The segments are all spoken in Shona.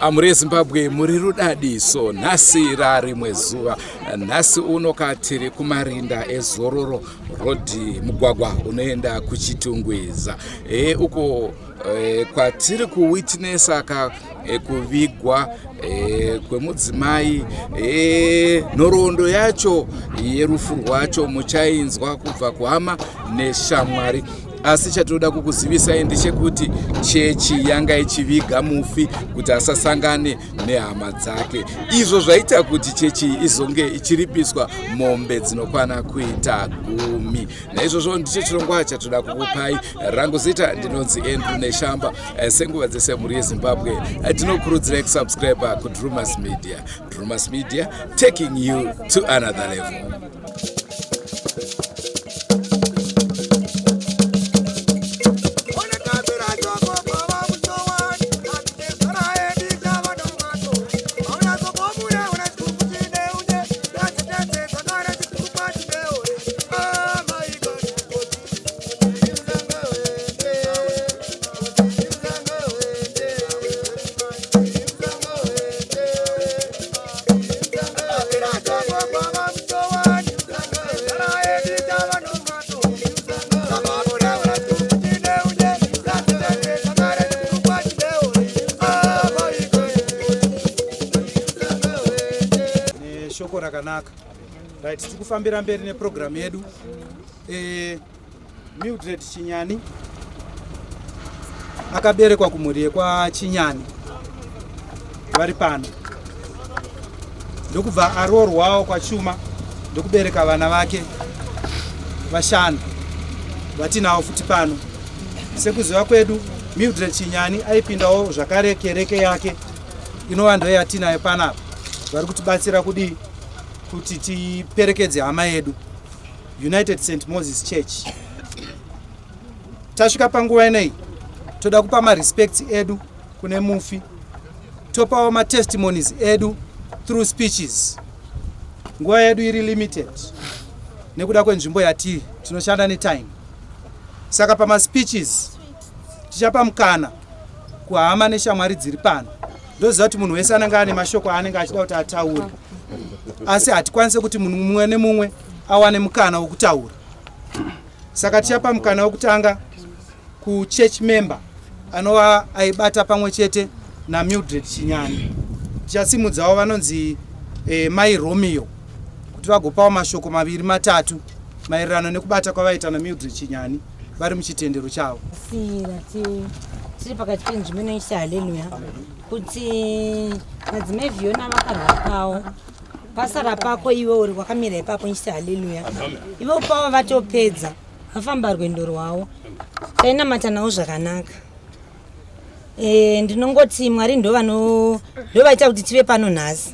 Amuri Zimbabwe muri rudadiso nhasi rimwe zuva nhasi uno katiri kumarinda eZororo Road mugwagwa unoenda kuChitungwiza uko kwatiri kuwitnessa kuvigwa kwemudzimai nhoroondo yacho yerufu rwacho muchainzwa kubva kuhama neshamwari. Asi chatoda kukuzivisai ndechekuti chechi yanga ichiviga mufi kuti asasangane nehama dzake. Izvo zvaita kuti chechi izonge ichiripiswa mombe dzinokwana kuita 10. Naizvozvo ndicho chirongwa chatoda kukupai. Rangu zita ndinonzi Andrew Neshamba. Senguva dzese muri yeZimbabwe tinokurudzirai kusubscribe kuDrumas Media. Drumas Media, taking you to another level. Shoko rakanaka. Right, tikufambira mberi neprogram yedu. Mildred Chinyani akaberekwa kumhuri kwa Chinyani vari pano. Ndokubva arorwawo kwa Chuma ndokubereka vana vake vashanu vatinawo futi pano. Sekuziva kwedu Mildred Chinyani aipindawo zvakare kereke yake inova ndo yatinayo panapa. Vari kutibatsira kudi kuti tiperekedze hama yedu United St. Moses Church. Tasvika panguva inei toda kupa marespects edu kune mufi, topawo matestimonies edu through speeches. Nguva yedu iri limited nekuda kwenzvimbo yatiri tinoshanda netime. Saka pama speeches tichapa mukana kuhama neshamwari dziri pano. Ndoziva kuti munhu wese anenge ane mashoko anenge achida kuti ataure, asi hatikwanise kuti munhu mumwe nemumwe awane mukana wokutaura. Saka tichapa mukana wokutanga kuchurch member anova aibata pamwe chete naMildred Chinyani. Tichasimudzawo vanonzi Mai Romeo kuti vagopawo mashoko maviri matatu maererano nekubata kwavaita naMildred Chinyani vari muchitendero chavo. Tiri pakati penzvimbo inoisa haleluya kuti madzimai Viona vakarwapawo pasara pako iwe uri wakamira ipapo nchiti haleluya. Ivo pavo vatopedza vafamba rwendo rwavo tainamata nawo zvakanaka. Ndinongoti Mwari ndovaita kuti tive pano nhasi,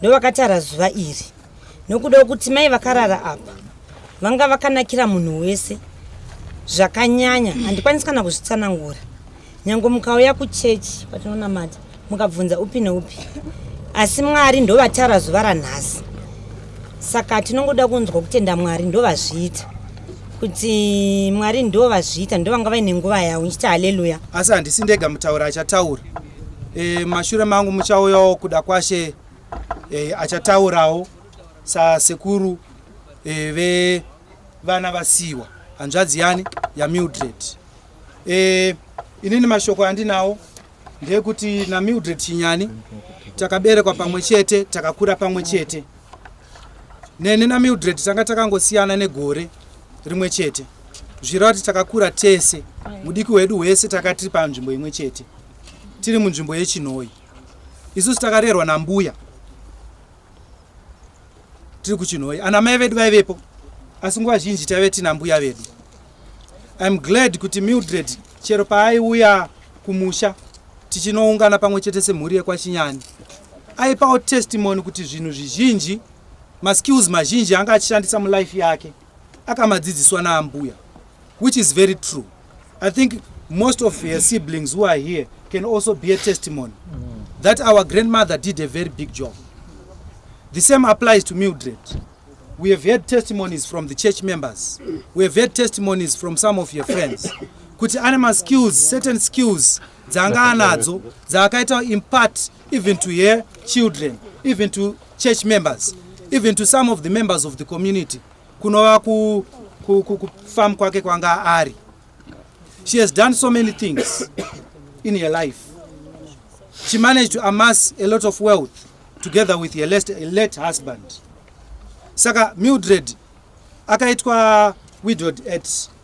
ndovakatara zuva iri nokuda kuti mai vakarara apa vanga vakanakira munhu wese zvakanyanya. Handikwanisi kana kuzvitsanangura. Nyango mukauya kuchechi patinonamata mukabvunza upi neupi, asi Mwari ndovatara zuva ranhasi. Saka tinongoda kunzwa kutenda Mwari ndovazviita, kuti Mwari ndovazviita, ndovanga vaine nguva yavo nchiti haleluya. Asi handisi ndega mutaura achataura. Mashure mangu muchauyawo kuda kwashe achataurawo sasekuru vevana vasiwa hanzvadzi yani yaMildred. Inini mashoko andinawo ndekuti naMildred Chinyani takaberekwa pamwe chete, takakura pamwe chete. Nene naMildred tanga takangosiyana negore rimwe chete. Zvireva kuti takakura tese, mudiki wedu wese takatiri panzvimbo imwe chete, tiri munzvimbo yeChinoi. Isusu takarerwa nambuya tiri kuChinoi. Anamai vedu vaivepo, asi nguva zhinji taive tina mbuya vedu. I'm glad kuti Mildred chero paaiuya kumusha tichinoungana pamwe chete semhuri yekwaChinyani aipawo testimony kuti zvinhu zvizhinji, maskills mazhinji anga achishandisa mulife yake akamadzidziswa naambuya, which is very true. I think most of her siblings who are here can also be a testimony that our grandmother did a very big job. The same applies to Mildred. We have heard testimonies from the church members. We have heard testimonies from some of your friends. Kuti ane skills, certain skills dzanga anadzo dzakaita impart even to her children, even to church members, even to some of the members of the community. Kunova ku farm kwake kwanga ari. She has done so many things in her life. She managed to amass a lot of wealth together with her late husband. Saka Mildred akaitwa widowed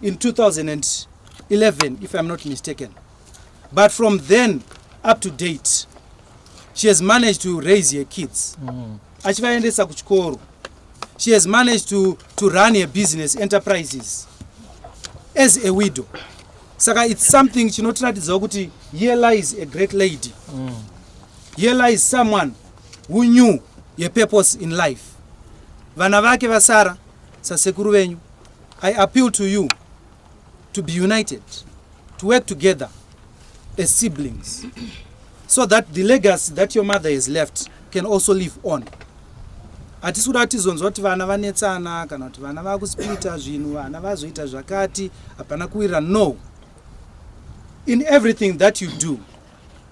in 2011, if I'm not mistaken. But from then up to date, she has managed to raise her kids. Achivaendesa kuchikoro. She has managed to run her business enterprises as a widow. Saka it's something chinotiratidza kuti here lies a great lady. Here lies someone who knew her purpose in life. Vana vake vasara sasekuru venyu, I appeal to you to be united, to work together as siblings, so that the legacy that your mother has left can also live on. Atisura tizonzwa kuti vana vanetsana kana kuti vana vakusplita zvinhu, vana vazoita zvakati, hapana kuwira. No. In everything that you do,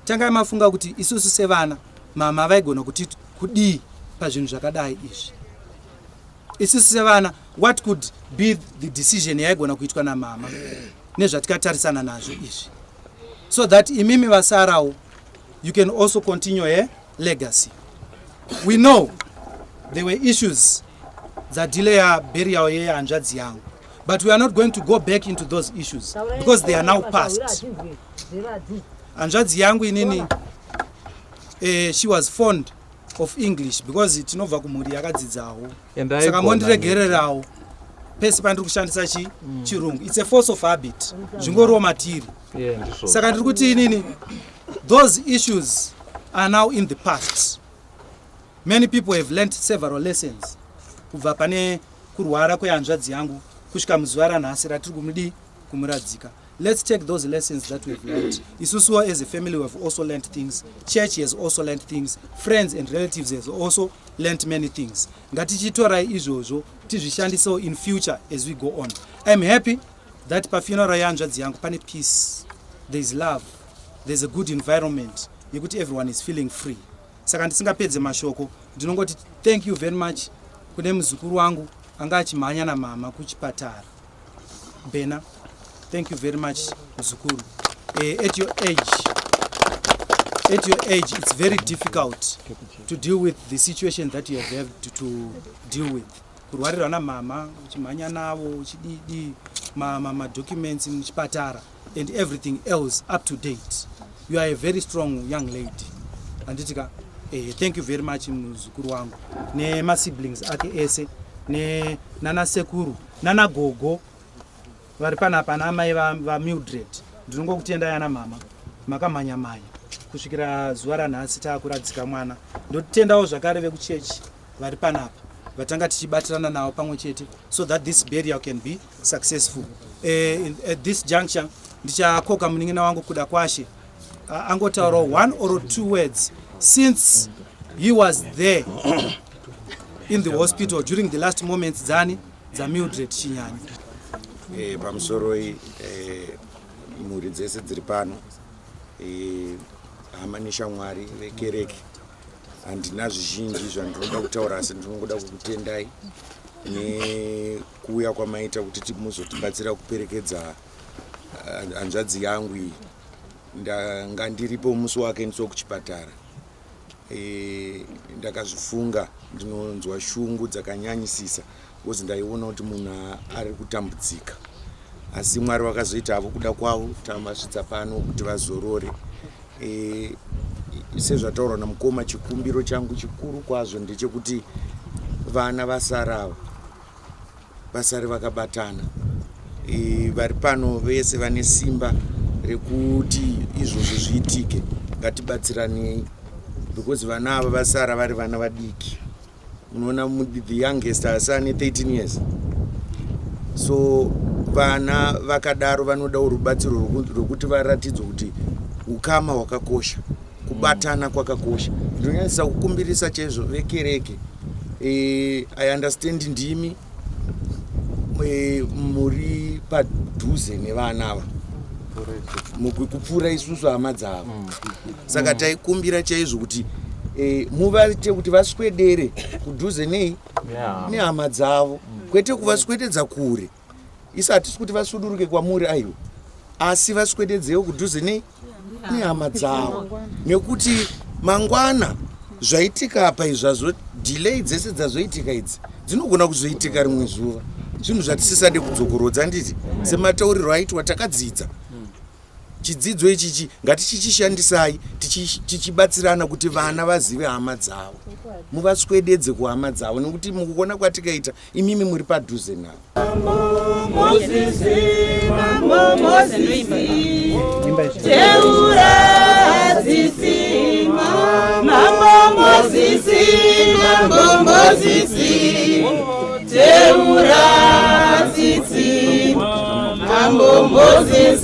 tanga mafunga kuti isusu sevana mama vaigona kuti kudii pazvinhu zvakadai izvi. Isusu sevana, what could be the decision yaigona kuitwa namama nezvatikatarisana nazvo izvi, so that imimi vasarawo you can also continue a legacy. We know there were issues that delay our burial here and yangu, but we are not going to go back into those issues because they are now past. Anjadzi yangu inini, she was fond of English because tinobva kumhuri yakadzidzawo. Saka mondiregererawo pese pandiri kushandisa chirungu. It's a force of habit. Zvingoriwo matiri. Saka ndiri kuti inini, those issues are now in the past. Many people have learned several lessons kubva pane kurwara kwehanzvadzi yangu kusvika muzuva ranhasi ratiri kumuradzika. Let's take those lessons that we've learned. Isusu as a family we have also learned things. Church has also learned things. Friends and relatives has also learned many things. Ngatichitorai izvozvo tizvishandisewo in future as we go on. I'm happy that pafuneral yahanzvadzi yangu pane peace. There's love. There's a good environment yekuti everyone is feeling free. Saka ndisingapedze mashoko ndinongoti thank you very much kune muzukuru wangu anga achimhanya namama kuchipatara. Bena, thank you very much muzukuru. At your age it's very difficult to deal with the situation that you have to deal with. Kurwarirwa namama, uchimhanya navo, uchididi ma documents muchipatara and everything else up to date. You are a very strong young lady. Anditika thank you very much muzukuru wangu ne siblings ake ese ne nana sekuru nana gogo vari panapa namai va Mildred. Ndinongokutenda yana mama makamhanya manya kusvikira zuva ranhasi taakuradzika mwana. Ndotendawo zvakare vekuchechi vari panapa vatanga tichibatirana navo pamwe chete so that this burial can be successful. At this juncture ndichakoka munin'ina wangu kuda kwashe angotaurawo 1 or 2 words since he was there in the hospital during the last moments dza Mildred Chinyanya. Pamusoro mhuri dzese dziri pano, hama neshamwari vekereke, handina zvizhinji zvandinoda kutaura asi ndinongoda kukutendai nekuuya kwamaita kuti muzotibatsira kuperekedza hanzvadzi yangu iyi. Ndanga ndiripo musi wake kuchipatara. Ndakazvifunga, ndinonzwa shungu dzakanyanyisisa uzi ndaiona kuti munhu ari kutambudzika. Asi Mwari wakazoita havo kuda kwavo tamasvitsa pano kuti vazorore. Sezvataurwa namukoma, chikumbiro changu chikuru kwazvo ndechekuti vana vasarava vasare vakabatana. Vari pano vese vane simba rekuti izvozvo zviitike. Ngatibatsiranei because vana ava vasara vari vana vadiki. Unoona the youngest asane 13 years. So vana vakadaro vanoda rubatsiro rwokuti varatidzwe kuti ukama hwakakosha, kubatana kwakakosha. Ndinonyanyisa kukumbirisa chaizvo vekereke. I understand ndimi muri padhuze nevana ava kupfuura isusu hama dzavo. Saka taikumbira chaizvo kuti muvaite kuti vaswedere kudhuze nehama dzavo, kwete kuvaswededza kure. Isu hatisi kuti vasuduruke kwamuri aiwa, asi vaswededzewo kudhuze nehama dzavo, nekuti mangwana zvaitika apa izvazvo, delay dzese dzazoitika idzi dzinogona kuzoitika rimwe zuva. Zvinhu zvatisisade kudzokorodza nditi sematauriro aitwa takadzidza. Chidzidzo ichichi ngatichichishandisai tichibatsirana kuti vana vazive hama dzavo, muvaswededze kuhama dzavo, nekuti mukuona kwatikaita imimi muri padhuze navo. Mambo Moses, Mambo Moses, Teura Zizi, Mambo Moses, Mambo Moses, Teura Zizi, Mambo Moses,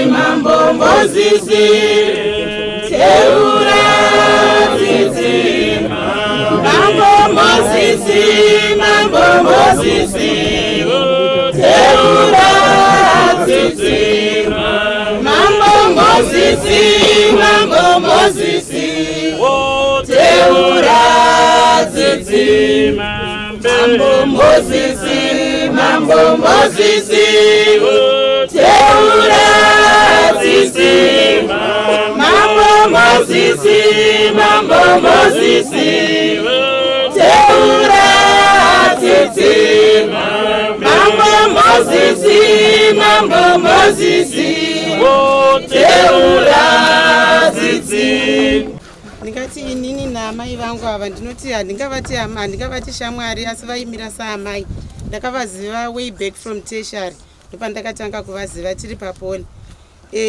Mambo Moses, Teura Zizi, Mambo Moses, Mambo Moses, Teura Zizi, Mambo Moses, Mambo Moses, Teura Zizi, Mambo Moses, Mambo Moses, Teura Zizi. Ndingati inini namai vangu ava ndinoti handingavati shamwari asi vaimira saamai. Ndakavaziva way back from tertiary, ndopandakatanga kuvaziva tiri paponi.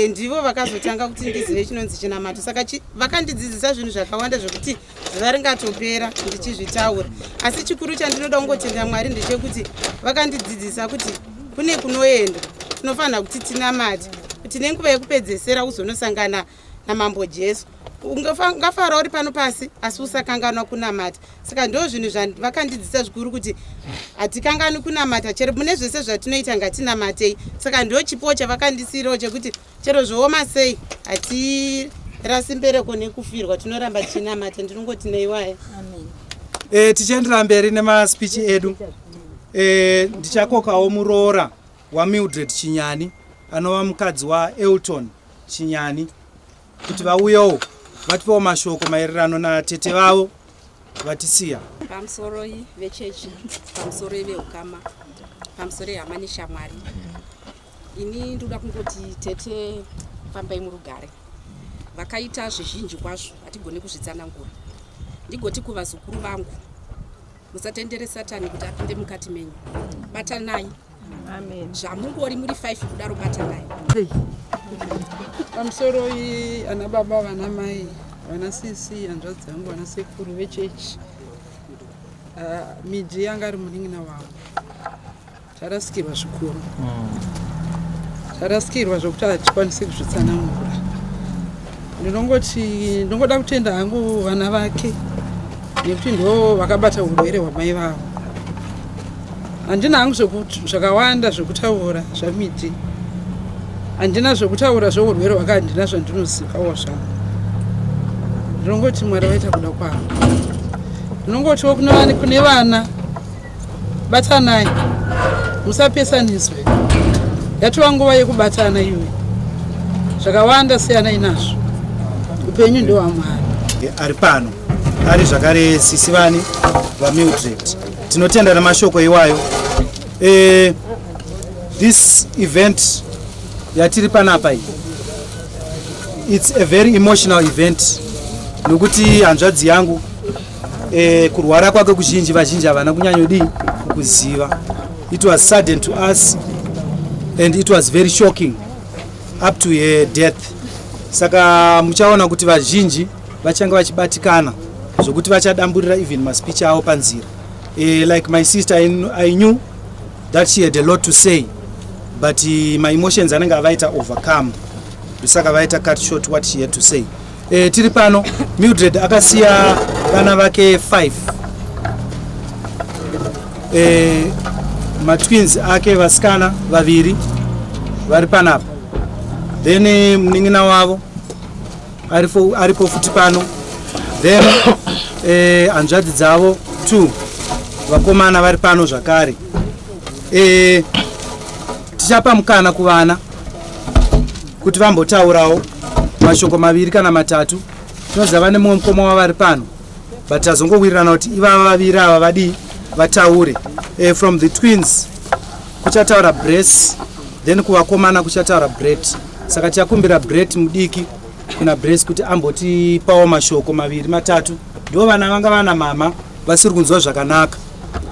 Ndivo vakazotanga kuti ndizive chinonzi chinamato, saka vakandidzidzisa zvinhu zvakawanda zvokuti zuva ringatopera ndichizvitaura. Asi chikuru chandinoda kungotenda Mwari ndechekuti vakandidzidzisa kuti kune kunoenda tinofanira kuti tinamate, kuti nenguva yekupedzesera uzonosangana namambo Jesu. Ungafara uri pano pasi asi usakanganwa kunamata. Saka ndo zvinhu zvavakandidzidzisa zvikuru kuti hatikangani kunamata, chero mune zvese zvatinoita ngatinamatei. Saka ndo chipo chavakandisirawo chekuti chero zvooma sei hatirasi mbereko nekufirwa, tinoramba tichinamata. Ndinongoti neiwaya. Tichiendera mberi nemaspeech edu, ndichakokawo muroora waMildred Chinyani anova mukadzi waElton Chinyani kuti vauyewo vatipewo mashoko maererano natete vavo vatisiya. Pamusoro vechechi, pamusoro veukama, pamusoro hama neshamwari. Ini ndoda kungoti tete fambai murugare. Vakaita zvizhinji kwazvo hatigoni kuzvitsanangura. Ndigoti kuvazukuru vangu, musatendere Satani kuti apinde mukati menyu. Batanai. Amen. Zvamungori muri 5 kudaro batanai. Pamusoro ana baba, vana mai, vana sisi, hanzvadzi dzangu, vana sekuru vechechi, miji yanga ari munin'ina wavo. Tarasikirwa zvikuru. Tarasikirwa zvokuti hatikwanisi kuzvitsanangura. Ndinongoda kutenda hangu vana vake nekuti ndo vakabata urwere hwamai vavo. Handina hangu zvakawanda zvokutaura zvamiti. Handina zvokutaura zvourwere hwake, handina zvandinozivawo zvangu. Ndinongoti Mwari vaita kuda kwavo. Ndinongotiwo kune vana, batanai, musapesaniswe. Yatova nguva yekubatana iwe. Zvakawanda siyana inazvo. Upenyu ndo hwaMwari. Ari pano, ari zvakare sisi vani vaMildred. Tinotenda namashoko iwayo. This event yatiri panapa iyi, it's a very emotional event. Nokuti hanzvadzi yangu kurwara kwake kuzhinji vazhinji havana kunyanyodi kuziva. It was sudden to us and it was very shocking up to her death. Saka muchaona kuti vazhinji vachanga vachibatikana zvokuti vachadamburira even maspeech avo panzira. Like my sister, I knew that she had a lot to say, but my emotions anenge avaita overcome. Saka vaita cut short what she had to say. Tiri pano, Mildred akasiya vana vake 5. Matwins ake vasikana vaviri vari panapa. then munin'ina wavo aripo futi pano, then hanzvadzi dzavo 2 vakomana vari pano zvakare. Tichapa mukana kuvana kuti vambotaurawo mashoko 2 kana 3. Tinoziva vane mumwe mukoma wavari pano, but tazongowirirana kuti ivava vaviri ava vadii vataure. From the twins kuchataura Brace, then kuvakomana kuchataura Brett. Saka tichakumbira Brett mudiki kuna Brace kuti ambotipawo mashoko 2 3. Ndo vana vanga vana mama vasiri kunzwa zvakanaka,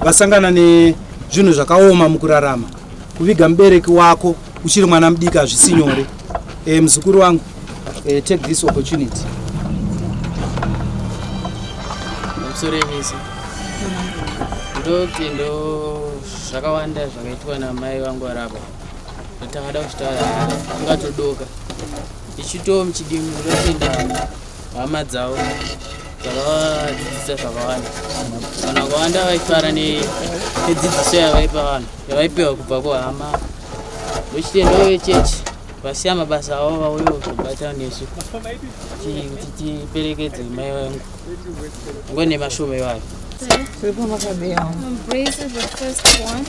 vasangana nezvinhu zvakaoma mukurarama. Kuviga mubereki wako uchiri mwana mudiki hazvisi nyore. Muzukuru wangu, take this opportunity. Msorevisi ndokuti ndo zvakawanda zvakaitwa namai vangu varapa ndatakada kuchitaura angatodoka ichitowo muchidimbu ndotenda hama dzavo dzakavadzidzisa zvakawanda. Vanhu vakawanda vaifara nedzidziso yavaipa vanhu yavaipiwa kubva kuhama. Ndochitenda vechechi vasiya mabasa avo vauyo kubata nesu kuti tiperekedze mai vangu ngo nemashome vayo. Brace is the first one.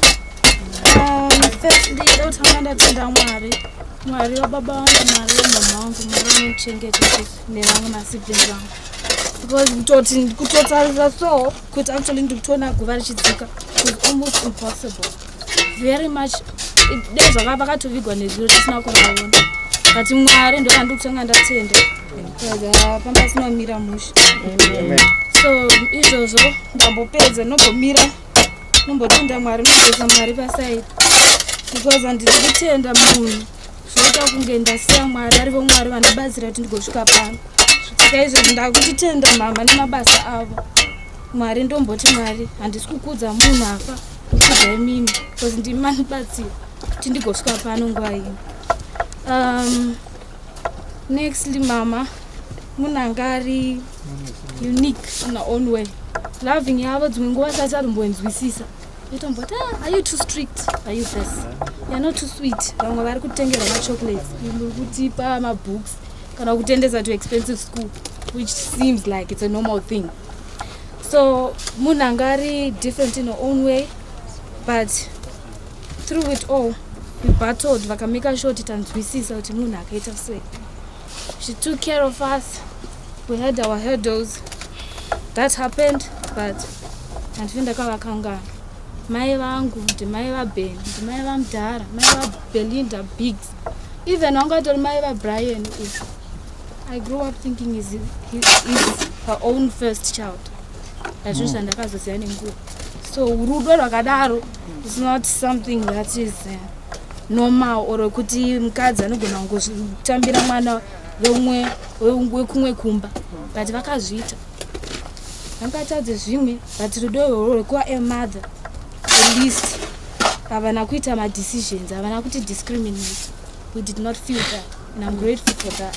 Firstly, ndotanga ndatenda Mwari wababa wangu, Mwari wamama wangu, Mwari wanochengeta nevamwe masiblings vangu. Because kutotarisa so kuti actually ndikutoona guva richidzika was almost impossible. Very much vakatovigwa nezviro tisina kuvaona, but Mwari ndo andikutanga ndatenda pamba sinomira musha. So izvozvo ndambopedza nombomira nombotenda Mwari nobvisa Mwari pasaidi, because handiri kutenda munhu zvoita kunge ndasiya Mwari arivo Mwari vanobatsira kuti ndigosvika pano. Saka izvozvo ndakutitenda mama nemabasa avo. Mwari ndomboti Mwari handisi kukudza munhu afa, kukudza imimi because ndimi manibatsira kuti ndigosvika pano nguva ino. Nextly mama munhu anga ari unique in her own way. Loving yavo dzimwe nguva sati arimbonzwisisa itomboti are you too strict, are you this, you're not too sweet. Vamwe vari kutengera machocolates, muri kutipa mabooks kana kutendesa to expensive school, which seems like it's a normal thing. So munhu anga ari different in her own way, but through it all we battled vakameka sure kuti tanzwisisa kuti munhu akaita sei. She took care of us. We had our hurdles. That happened, but handifenda kavakangana. Mai vangu, ndimai vaBen, ndimai vaMudhara, mai vaBelinda Biggs. Even wangatori mai vaBrian. I grew up thinking he's her own first child. Zvazvo ndakazoziva nenguva. So rudo rwakadaro is not something that is normal, or kuti mukadzi anogona kungotambira mwana wekumwe kumba, but vakazviita. Vakatadze zvimwe, but rudo irworwo rwekuva a mother, at least havana kuita madecisions, havana kuti discriminate. We did not feel that, and I'm grateful for that.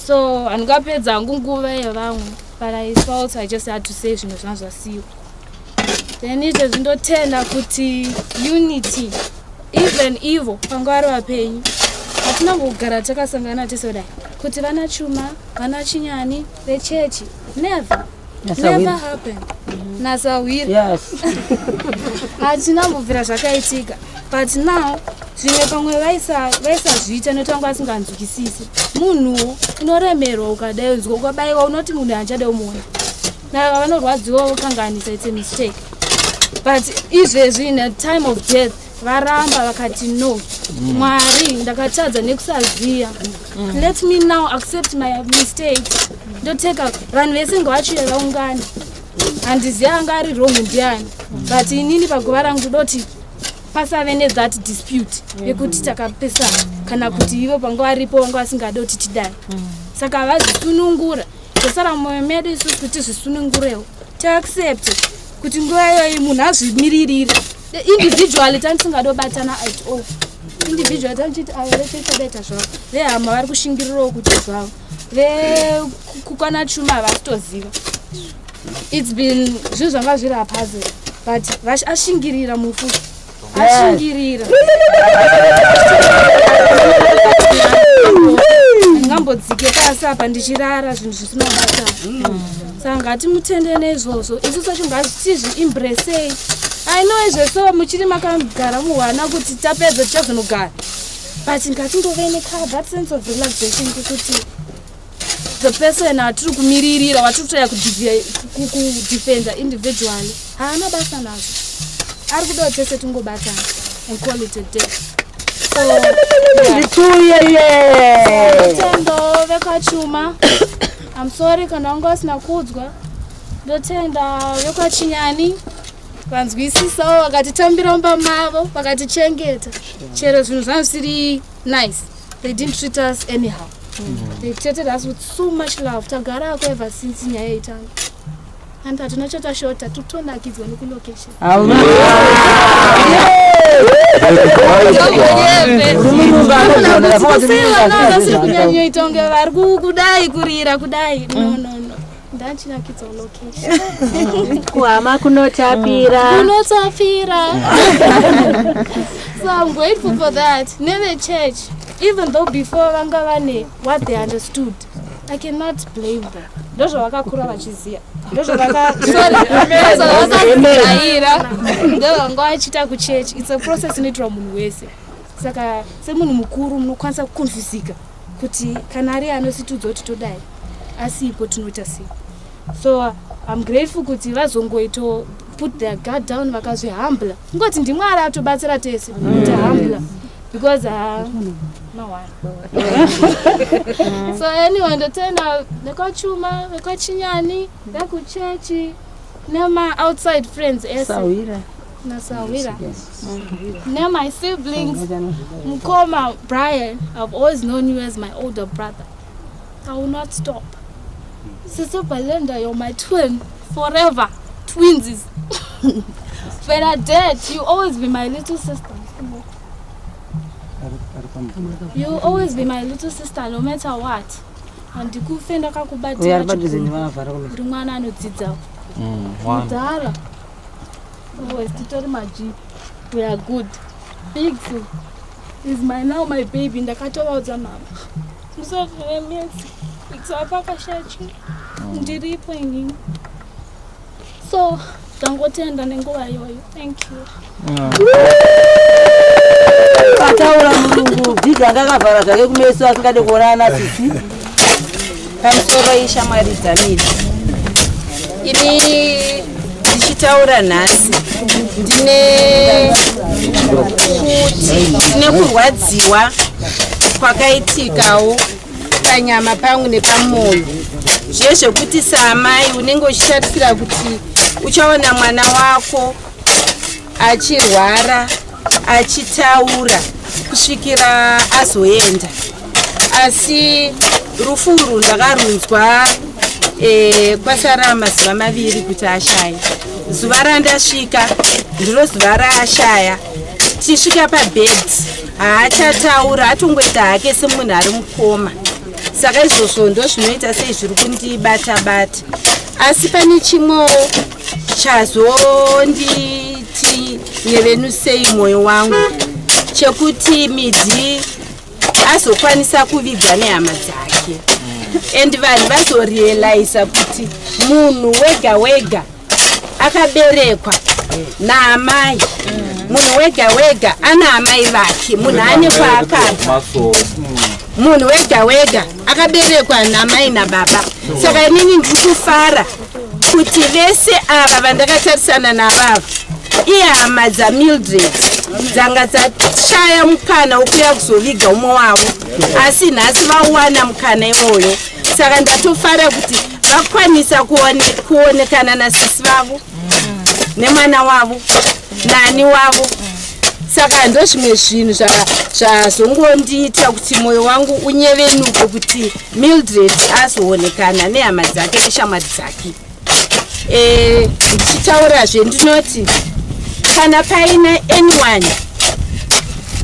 So handingapedza hangu nguva yevamwe, but I felt I just had to say zvinhu zvanga zvasiyiwa. Then izvo zvindotenda kuti unity, even evil panguva revapenyu hatina kugara takasangana tese kudai kuti vana Chuma, vana Chinyani vechechi, never happened. Nasawiri hatina kubvira zvakaitika, but now zvimwe pamwe vaisazviita notanga vasinganzwisisi. Munhu unoremerwa ukadainzwa ukabayiwa unoti munhu hanchade umuona, nava vanorwadziwa ukanganisa, it's a mistake. But izvezvi in a time of death varamba vakati no, Mwari ndakatadza nekusaziya, let me now accept my mistakes. Ndoteka vanhu vese ngavachiuya vaungane, handiziva anga ari wrong ndiani, but inini paguva rangu ndoti pasave nethat dispute yekuti takapesana kana kuti ivo panga varipo vanga vasingade kuti tidai. Saka vazvisunungura tosara mumwoyo medu isusu kuti zvisunungurewo tiaccept kuti nguva iyoyi munhu azvimiririre. Individually tanisingade kubatana at all. Individually tanichiti avo vechekadaita zvavo, vehama vari kushingirirawo kuti zvavo, vekukwana Chuma havasitoziva. It's been zvinhu zvanga zviri hapuzzle, but ashingirira mufu ashingirira. ndingambodzike pasi apa ndichirara zvinhu zvisina kubata. Saka ngatimutende neizvozvo. Isu sacho ngatizviimburesei. I know izvozvo muchiri makagara muhwana kuti tapedza tichazonogara. But ngatingove that sense of relaxation kuti the person atiri kumiririra watiri kutoya kudefenda individually haana basa nazvo. Ari kuda tese tingobatana and call it a day. Ndotenda vekachuma. I'm sorry kana wanga wasina kudzwa. Ndotenda vekachinyani vanzwisisawo vakatitambira mumba mavo vakatichengeta. Chero zvinhu zvangu zvisiri nice. They didn't treat us anyhow. They treated us with so much love. Tagarako ever since nyaya itanga. And hatuna chatashota tutonakidzwa nekulocation. Kunyanyoitonge vari kudai kurira kudai. No. Ndachinakidzwa location. Kuhama kunotapira. So I'm grateful for that. Never church. Even though before vanga vane what they understood, I cannot blame them. Ndozvo vakakura vachiziva. Ndozvo vakazviraira. Ndovanga vachita kuchechi. It's a process inoitwa munhu wese. Saka semunhu mukuru munokwanisa kukonfusika kuti kana ari anositudzwa kuti todai asi ipo tinoita sei. So I'm grateful kuti vazongoito put their guard down vakazvihambla. Ngoti ndimwari atobatsira tese kuti hambla. Because no one. So anyway, ndotenda nekachuma, nekachinyani, nekuchechi, nema outside friends Sawira. Now my siblings, Mukoma, Brian, I've always known you as my older brother. I will not stop. Sister Belinda, you're my twin forever. Twinsies. Bernadette, you always be my little sister. You will always be my little sister no matter what. And the good friend akakubatira kuti mwana anodzidza. Mudhara. Always titori maji. We are good. Big two is now my baby. Ndakatovaudza mama. Musazviremedza. Ikisapakashachi. Ndiripo inini. So, ndangotenda nenguva iyoyo. Thank you. Ataura mulungu bhiga ngakavhara zvake kumeso asingade kuonana sisi. Pamusoro ishamwari dzamiri. Ini ndichitaura nhasi ndine kurwadziwa kwakaitikawo panyama pangu nepamwoyo. Zviye zvekuti saamai unenge uchitarisira kuti uchaona mwana wako achirwara achitaura kusvikira azoenda. Asi rufu urwu ndakarunzwa kwasara mazuva maviri kuti ashaya. Zuva randasvika ndiro zuva raashaya. Tisvika pabhedhi haachataura, atongoita hake semunhu ari mukoma. Saka izvozvo ndozvinoita sei zviri kundibata-bata. Asi pane chimwewo chazonditi nyevenusei mwoyo wangu chekuti Midzi azokwanisa kuviga nehama dzake. And vanhu vazorealiza kuti munhu wega wega akaberekwa naamai. Munhu wega wega ana amai vake. Munhu ane kwaakabva. Munhu wega wega akaberekwa namai nababa. Saka inini ndiri kufara kuti vese ava vandakatarisana navavo ihama dzaMildred dzanga dzashaya mukana wokuya kuzoviga umwe wavo, asi nhasi vawana mukana iwoyo. Saka ndatofara kuti vakwanisa kuonekana nasisi vavo nemwana wavo nani wavo. Saka ndozvimwe zvinhu zvazongondiita kuti mwoyo wangu unyevenuke kuti Mildred azoonekana nehama dzake neshamwari dzake. Ndichitaurazve ndinoti kana paina anyone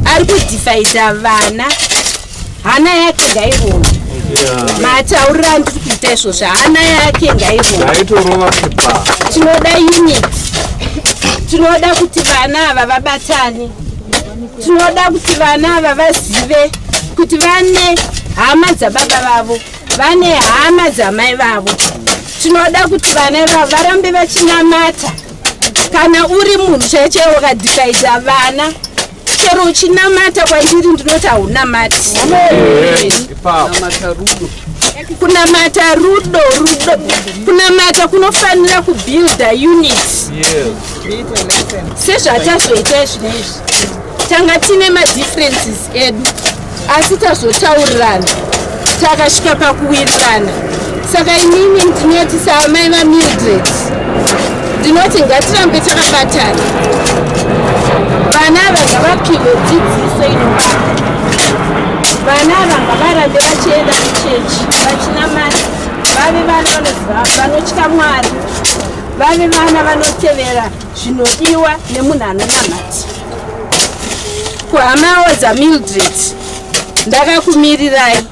ari kudifaidha vana, hana yake ngaivone. Mataurira andiri kuita izvozvo, hana yake ngaivone. Tinoda unity. Tinoda kuti vana ava vabatane. Tinoda kuti vana ava vazive kuti vane hama dzababa vavo, vane hama dzamai vavo. Tinoda kuti vana ivavo varambe vachinamata. Kana uri munhu chaiye wakadhikaidza vana, chero uchinamata kwandiri ndinoti haunamati. Kunamata rudo. Kunamata kunofanira kubuilda unit. Sezvatazoita zvinezvi, tanga tine madifferences edu, asi tazotaurirana, takasvika pakuwirirana. Saka inini ndinoti saamai vaMildred, ndinoti ngatirambe takabatana. Vana ava ngavapiwe dzidziso inokwana. Vana ava ngavarambe vachienda kuchechi, vachinamata, vave vana vanotya Mwari, vave vana vanotevera zvinodiwa nemunhu anonamata. Kuhamawo dzaMildred, ndakakumirirai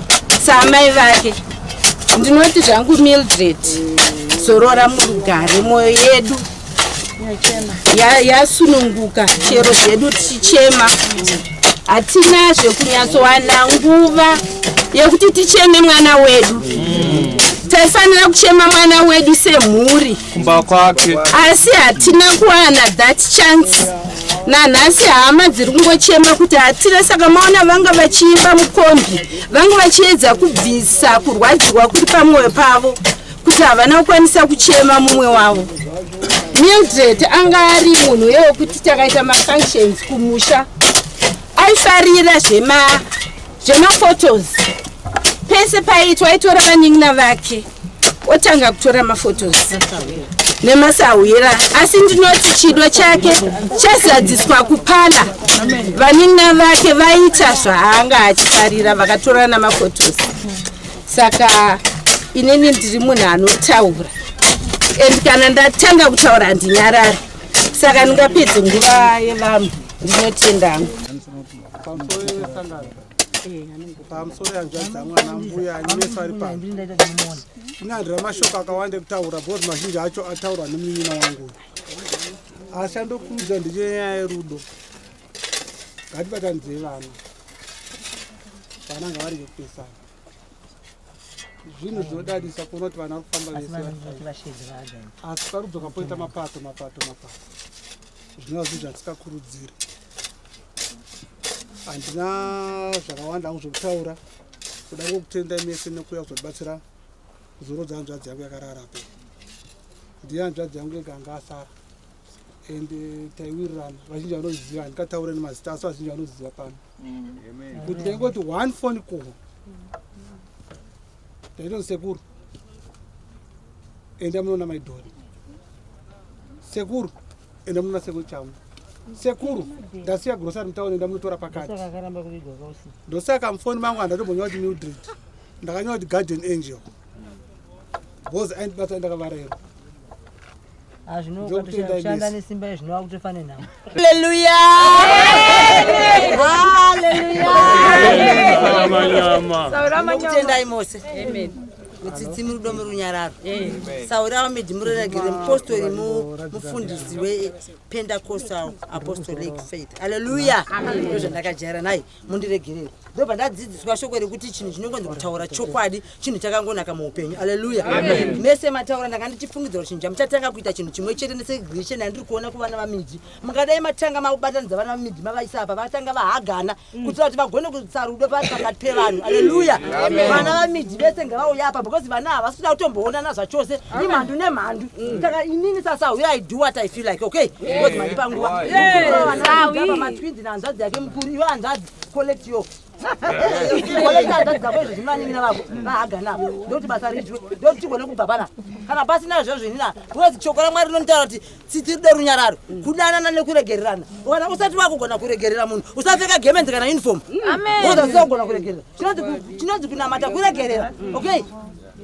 saamai vake. Ndinoti zvangu Mildred, zorora murugare, mwoyo yedu yasununguka, chero zvedu tichichema. Hatina zvekunyatsowana nguva yekuti ticheme mwana wedu. Taifanira kuchema mwana wedu semhuri kumba kwake, asi hatina kuwana that chance. Nanhasi hama dziri kungochema kuti hatira. Saka maona vanga vachiimba mukombi, vanga vachiedza kubvisa kurwadziwa kuri pamwoyo pavo, kuti havana kukwanisa kuchema mumwe wavo. Mildred anga ari munhu wekuti takaita mafunctions kumusha, aifarira zvemaphotos. Pese paitwa aitora vanin'ina vake otanga kutora maphotos nemasahwira. Asi ndinoti chido chake chazadziswa kupala. Vanin'ina vake vaita zvaanga achifarira, vakatorana maphotos. Saka inini ndiri munhu anotaura, and kana ndatanga kutaura handinyarari. Saka ndingapedze nguva yevanhu, ndinotendanga. Pamusoro yanzvadzi dzamwana mbuya nesu ari pano, inandira mashoko akawanda kutaura, bhozi mazhinji acho ataurwa nemunyina wangu. Asi andokuudza ndechenyaya yerudo. Ngatibatanidze vana, vana ngavari vekupesana. Zvinhu zvinodadisa kuona kuti vana kufamba vese, asi parudzoka poita mapato. Zvinova zvinhu zvatikakurudzira. Handina zvakawanda hangu zvokutaura, kuda kwokutenda mese nekuuya kuzotibatsira kuzorodza hanzvadzi yangu yakararapo. Ndiye hanzvadzi yangu ega anga asara, ende taiwirirana. Vazhinji vanoziva, handikataure nemazita, asi vazhinji vanoziva pano kuti ndaingoti one phone call ndainoti sekuru, enda munoona maidhori. Sekuru, enda munoona sekuru changu. Sekuru, ndasiya grocery mutaoni, enda munotora pakati. Ndosaka mufoni mangu handatombonyora kuti Mildred, ndakanyora kuti Guardian Angel. Bhozi aindibata ndakavarera. Zvinoshanda nesimba izvinova kutofane navo. Haleluya! Haleluya! Kutendai mose. Amen. Mutsitsi murudo murunyararo. Saura wamedhi mureregere mupostori mufundisi wePentecostal Apostolic Faith. Haleluya! Ndozvandakajaira naye, mundiregerere. Ndobva ndadzidziswa shoko rekuti chinhu chinongonzi kutaura chokwadi, chinhu chakangonaka muupenyu. Haleluya! Mese mataura ndanga ndichifungidzira chinhu chamuchatanga kuita chinhu chimwe chete nesegreshen yandiri kuona kuvana vaMidzi. Mungadai matanga makubatanidza vana vaMidzi mavaisa apa, vatanga vahagana kuitira kuti vagone kutsa rudo pakati pevanhu. Haleluya! Vana vaMidzi vese ngavauya apa, because vana ava vasina kutomboonana zvachose, imhandu nemhandu. Saka inini sasa I do what I feel like, okay? Because mandipa nguva. Vana matwins nahanzvadzi yake mukuru, iwe hanzvadzi collect yo. Collect hanzvadzi dzako izvo zvimanin'ina vavo vahagana apo. Ndokuti basa rijwe, ndokuti tigone kubva panapa. Kana pasina izvozvo inini because shoko raMwari rinontaura kuti tsitsi rudo runyararo, kudanana nekuregererana. Kana usati wakugona kuregerera munhu, usapfeka gemenzi kana uniform. Amen. Usagona kuregerera. Chinonzi kunamata kuregerera, okay?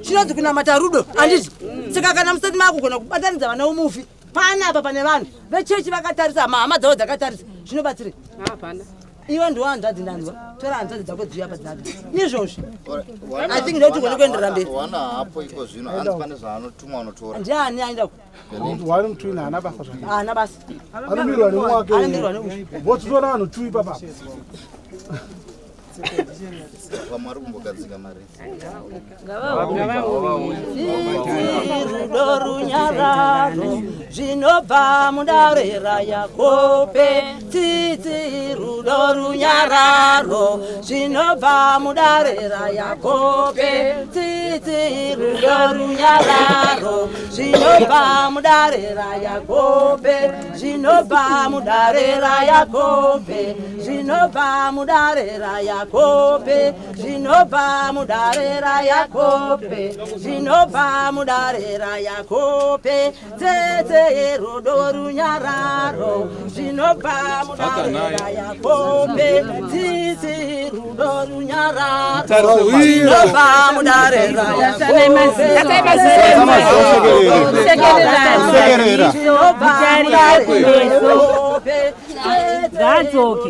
Chinonzi kunamata rudo, handiti? Saka kana musati makugona kubatanidza vana vomufi, panapa pane vanhu vechechi vakatarisa, hama dzavo dzakatarisa, zvinobatsire? Hapana. Iwe ndiwo hanzvadzi ndanzwa, tora hanzvadzi dzako dziuya padzavo. Izvozvo. I think ndoti tigone kuenderera mberi. Wana hapo iko zvino, hanzi pane zvaanotumwa anotora. Ndiani aenda ku? Wari mutwini haana basa zvake. Haana basa. Anomirwa nemwake. Anomirwa neushi. Botsora vanhu tui papa. Vamwari kumbogadzika mari. Rudo runyararo zvinobva mundarera Yakobe. Tsitsi rudo runyararo zvinobva mundarera Yakobe. Tsitsi rudo runyararo zvinobva mundarera Yakobe. Zvinobva mundarera Yakobe. Zvinobva mundarera Yakobe. Zvinobva mundarera Yakobe. Zvinobva mundarera Yakobe. Tsetse rudo runyararo zvinobva mundarera Yakobe. Tsitsi rudo runyararo zvinobva mundarera Yakobe. Gadzoki.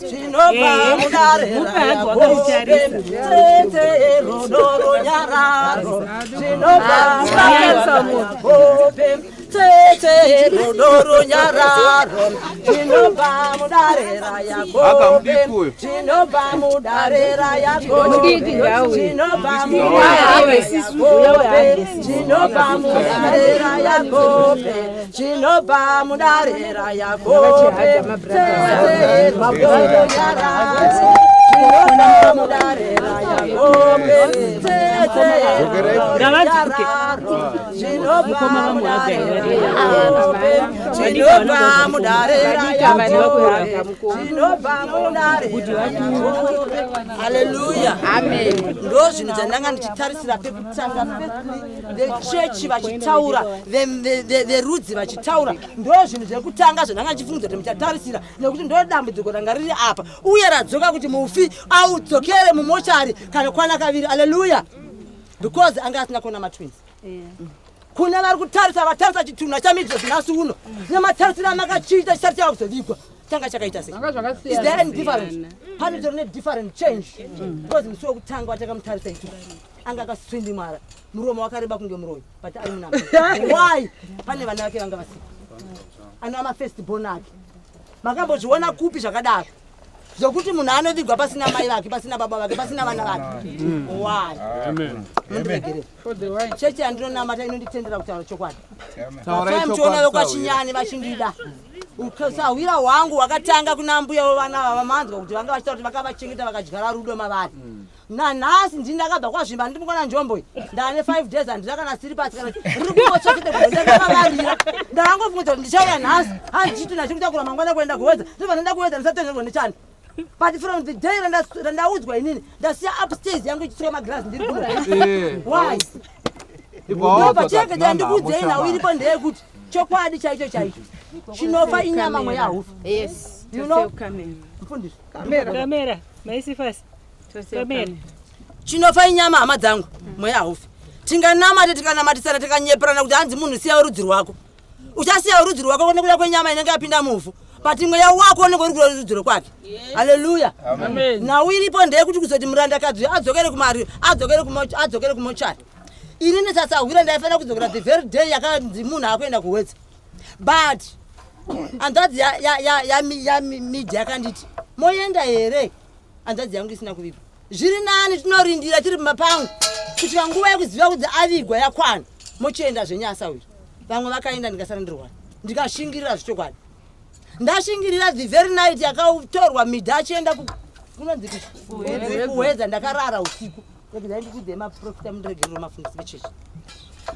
Zvinobva mundarera Yakobe. Tsetse rudo runyararo zvinobva mundarera Yakobe. Tsetse rudo runyararo zvinobva mundarera Yakobe. Zvinobva mundarera Yakobe. Zvinobva mundarera Yakobe. Zvinobva mundarera Yakobe. Zvinobva mundarera Yakobe. Tsetse rudo runyararo zvinobva mundarera Yakobe. Tsetse zvinobva mundarera Yakobe. Zvinobva mundarera Yakobe. Haleluya. Amen. Ndo zvinhu zvandanga ndichitarisira pekutanga. The church vachitaura, the roots vachitaura. Ndo zvinhu zvekutanga zvandanga ndichifunga kuti muchatarisira nekuti ndo dambudziko ranga riri apa. Uye radzoka kuti mufi audzokere mumochari kana kwana kaviri. Haleluya. Because anga asina kuona matwins. Kuna vari kutarisa vatarisa chitunha chamidzi nhasi uno nematarisiro amakachita chisati chakuzovigwa changa chakaita sei? Is there any difference? Pane torine different change. Because musi wekutanga watakamutarisa itu anga akaswindimara muromo wakareba kunge muroyi but ari munama. Why? Pane vana vake vanga vasika ana mafirst born ake makambozviona kupi zvakadaro zvokuti munhu anovigwa pasina mai vake pasina baba vake pasina vana vake? Why? Mundiregerere chechi yandinonamata inonditendera kutaura chokwadi. Muchiona vekwachinyani vachindida usahwira hwangu hwakatanga kuna mbuya wevana vamanzwa kuti vanga vachita kuti vakavachengeta vakadyara rudo mavari. Nanhasi ndini ndakabva kwazvimba ndimukona njombo ndane 5 days handisakana siri pasi kana riri kungotsvakete ndakavarira ndakangofunga kuti ndichauya nhasi handichiti nachikutakura mangwana kuenda kuwedza ndibva ndenda kuwedza ndisatenderwa nechando. But from the day randaudzwa inini ndasiya upstairs yangu ichitsuka magirasi ndiri kuno. Why? Ndobva chenge chandikuudzei nawo iripo ndeyekuti chokwadi chaicho chaicho chinofa inyama mweya haufi. Yes. You know? Mfundisi. Kamera. Maisi fast. Kamera. Chinofa inyama hama dzangu mweya haufi. Tinganamata tikanamatisana tikanyeperana kuti hanzi munhu siya rudzi rwako. Uchasiya rudzi rwako nekuda kwenyama inenge yapinda muvhu. But mweya wako unenge uri kuda rudzi rwake. Haleluya. Amen. Nawo iripo ndeyekuti kuzoti murandakadzi adzokere kumari adzokere kumochari. Inini sasa hwira ndaifanira kudzokera the very day yakanzi munhu akuenda kuwedza. But anzadzi ya media yakanditi moenda here anzadzi yangu isina kuvigwa. Zviri nani tinorindira tiri mumapango kusvika nguva yekuziva kuti avigwa yakwana mochienda zvenyasa wiri. Vamwe vakaenda ndikasara ndirwara ndikashingirira zvichokwadi. Ndashingirira the very night yakautorwa midha achienda kunonzi kuwedza ndakarara usiku nekuti ndikudze maprofita mundiregerero mafundisi vechechi.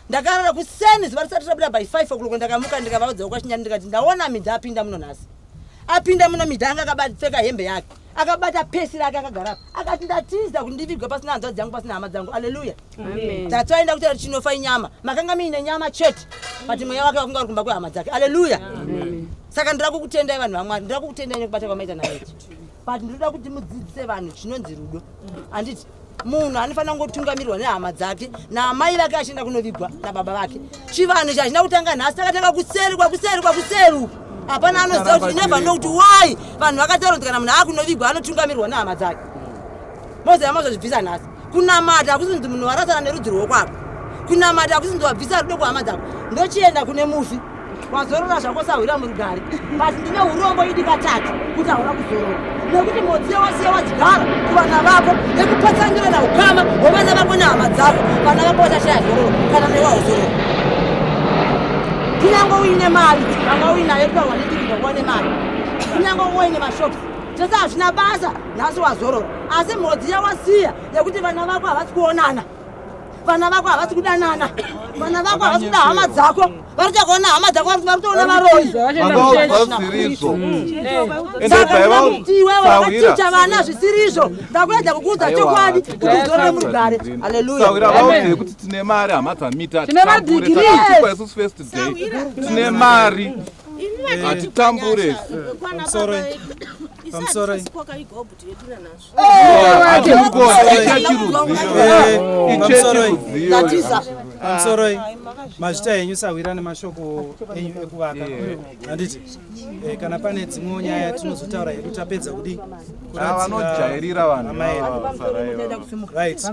Ndakarara kuseni zuva risati rabira by 5 o'clock ndakamuka ndikavaudza kwashinyani ndikati ndaona midha apinda muno nhasi. Apinda muno midha anga akapfeka hembe yake akabata pesi rake akagara akati ndatiza kuti ndivigwe pasina hanzvadzi yangu pasina hama dzangu. Haleluya. Tatwaenda kuti chinofa inyama makanga muine nyama chete but mweya wake wakunga uri kumba kwehama dzake. Haleluya. Saka ndira kukutendai vanhu vamwari ndira kukutendai nekubata kwamaita naye but ndinoda kuti mudzidzise vanhu chinonzi rudo. Handiti munhu anofanira kungotungamirwa nehama dzake naamai vake achienda kunovigwa nababa vake. Chivanhu chachina kutanga nhasi takatanga kuseri kwakuseru hapana anoziva kuti never know kuti why vanhu vakataura kuti kana munhu akunovigwa anotungamirwa nehama dzake. Mose amazozvibvisa nhasi kunamata hakusinzi munhu warasana nerudzi rwokwako. Kunamata hakusinzi wabvisa rudo kuhama dzako. Ndochienda kune mufi wazorora zvako sahwira murugare but ndine urombo idi katatu kuti hauna kuzorora. nekuti mudziyo wasiya wadyara kuvana vako nekupatsanirana ukama hwevana vako nehama dzako vana vako vachashaya zororo kana newawo zororo. Kunyange uine mari anga uinayo kuvarwa nendivida kuone mari kunyange uine mashopu zvese hazvina basa nhasi wazorora asi mudziyo wasiya yekuti vana vako havasi kuonana vana vako havasi kudanana vana vako havasi kuda hama dzako vari kuona hama dzako vari kutoona varoi saka kuti iwewe wakaticha vana zvisiri izvo ndakuedza kukuudza chokwadi kuti uzorore murugare. Haleluya. Kuti tine mari hama dzamita tine madigiri tine mari atitambure Sorry. Mazita yenyu sawira nemashoko enyu ekuvaka handiti kana pane dzimwe nyaya tinozotaura hedu tapedza kudi vanojairira vanhu right.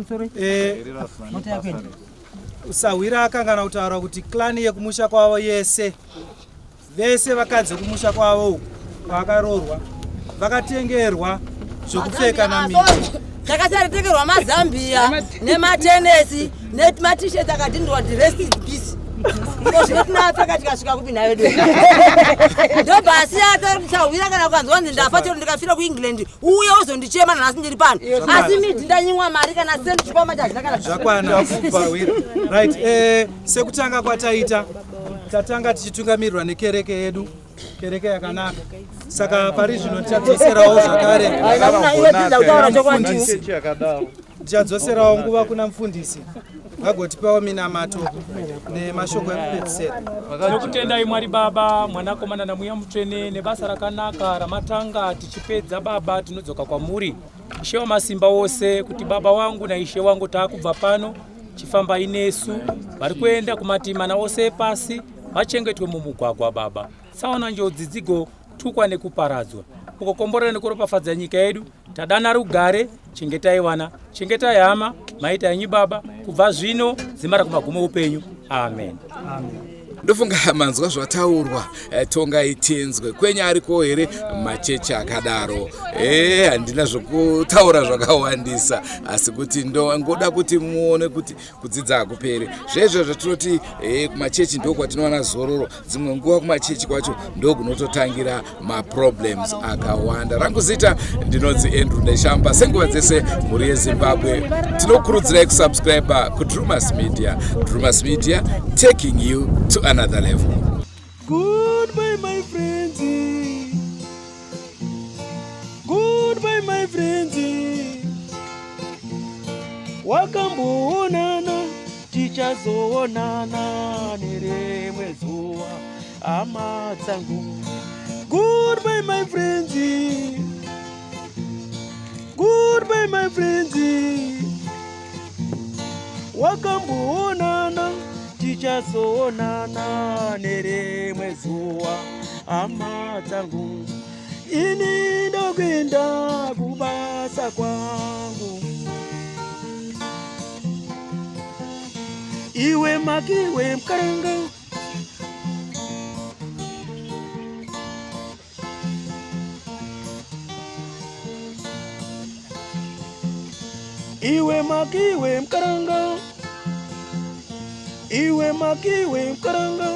Sawira akangana kutaura kuti klani yekumusha kwavo yese vese vakadzi kumusha kwavo vakaroorwa vakatengerwa zvokupfeka namiti takasaritekerwa mazambia nematenesi nematisheti akadhindwa ndiresipisi zvinotinaapfeka tikasvika kupi navedu ndobhasi atachawira kana kukanzwa nzi ndafa chero ndikafira kuengland uye uzondichema nanhasi ndiri pano asi midhi ndanyimwa mari kana sendi chikwama chazvina kana zvakwana right. Sekutanga kwataita tatanga tichitungamirirwa nekereke yedu kereke yakanaka saka pari zvino tichadzoserawo zvakare tichadzoserawo nguva kuna mufundisi vagotipawo minamato nemashoko ekupedzisera. Tinokutendai Mwari Baba, Mwanakomana naMweya Mutsvene nebasa rakanaka ramatanga tichipedza Baba tinodzoka kwamuri Ishe wamasimba wose kuti Baba wangu na Ishe wangu taakubva pano chifambai nesu vari kuenda kumatimana ose pasi vachengetwe mumugwagwa Baba saona njodzi dzigotukwa nekuparadzwa mugokomborera nekuropafadza nyika yedu tadana rugare chengetai vana chengetai hama maita yenyu Baba kubva zvino zimara kumagumo upenyu. Amen. Ndofunga manzwa zvataurwa tonga itinzwe kwenyari ko here machechi akadaro handina zvokutaura zvakawandisa asi kuti ngoda kuti muone kuti kudzidza akuperi zvezvo zvatinoti kumachechi ndiko kwatinowana zororo dzimwe nguva kumachechi kwacho ndiko kunototangira maproblems akawanda. Rangu zita ndinonzi Andrew Ndeshamba senguva dzese muri yeZimbabwe tinokurudzirai kusubscribe kuDrumas Media. Drumas Media taking you to another level. Goodbye my friends. Goodbye my friends. Wakamboonana tichazoonana nerimwe zuva hama dzangu. Goodbye my friends. Goodbye my friends. Wakamboonana tichazoonana nerimwe zuva hama dzangu. Ini ndokuenda kubasa kwangu. Iwe makiwe mkaranga. Iwe makiwe mkaranga. Iwe makiwe mkaranga.